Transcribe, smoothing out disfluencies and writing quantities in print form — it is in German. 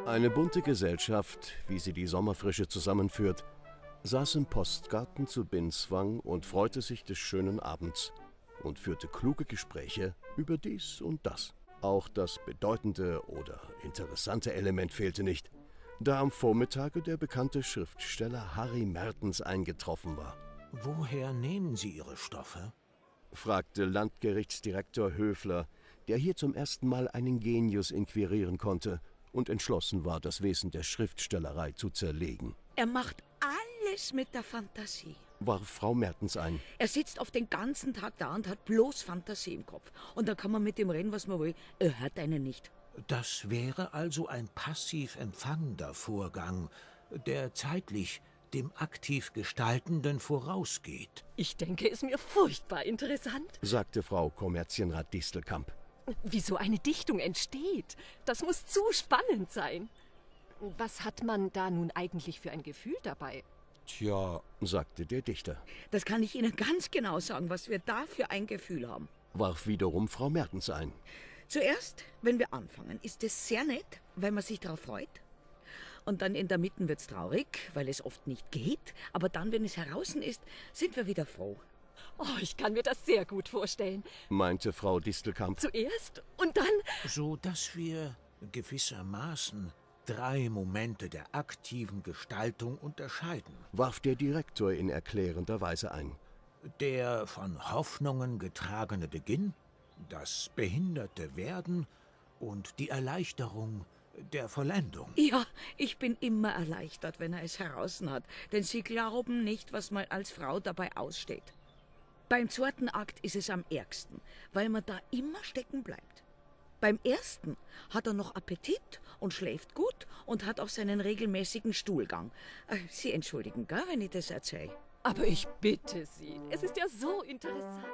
Eine bunte Gesellschaft, wie sie die Sommerfrische zusammenführt, saß im Postgarten zu Binswang und freute sich des schönen Abends und führte kluge Gespräche über dies und das. Auch das bedeutende oder interessante Element fehlte nicht, da am Vormittage der bekannte Schriftsteller Harry Mertens eingetroffen war. Woher nehmen Sie Ihre Stoffe? Fragte Landgerichtsdirektor Höfler, der hier zum ersten Mal einen Genius inquirieren konnte und entschlossen war, das Wesen der Schriftstellerei zu zerlegen. Er macht alles mit der Fantasie. Warf Frau Mertens ein. Er sitzt oft den ganzen Tag da und hat bloß Fantasie im Kopf. Und da kann man mit ihm reden, was man will. Er hört einen nicht. Das wäre also ein passiv empfangender Vorgang, der zeitlich dem aktiv Gestaltenden vorausgeht. Ich denke, ist mir furchtbar interessant. Sagte Frau Kommerzienrat Distelkamp. Wie so eine Dichtung entsteht. Das muss zu spannend sein. Was hat man da nun eigentlich für ein Gefühl dabei? Tja, sagte der Dichter. Das kann ich Ihnen ganz genau sagen, was wir da für ein Gefühl haben. Warf wiederum Frau Mertens ein. Zuerst, wenn wir anfangen, ist es sehr nett, weil man sich darauf freut. Und dann in der Mitte wird's traurig, weil es oft nicht geht. Aber dann, wenn es heraus ist, sind wir wieder froh. Oh, ich kann mir das sehr gut vorstellen. Meinte Frau Distelkamp. Zuerst und dann... So dass wir gewissermaßen 3 Momente der aktiven Gestaltung unterscheiden. Warf der Direktor in erklärender Weise ein. Der von Hoffnungen getragene Beginn, das behinderte Werden und die Erleichterung der Vollendung. Ja, ich bin immer erleichtert, wenn er es heraus hat. Denn Sie glauben nicht, was man als Frau dabei aussteht. Beim zweiten Akt ist es am ärgsten, weil man da immer stecken bleibt. Beim ersten hat er noch Appetit und schläft gut und hat auch seinen regelmäßigen Stuhlgang. Sie entschuldigen, gell, wenn ich das erzähle? Aber ich bitte Sie, es ist ja so interessant.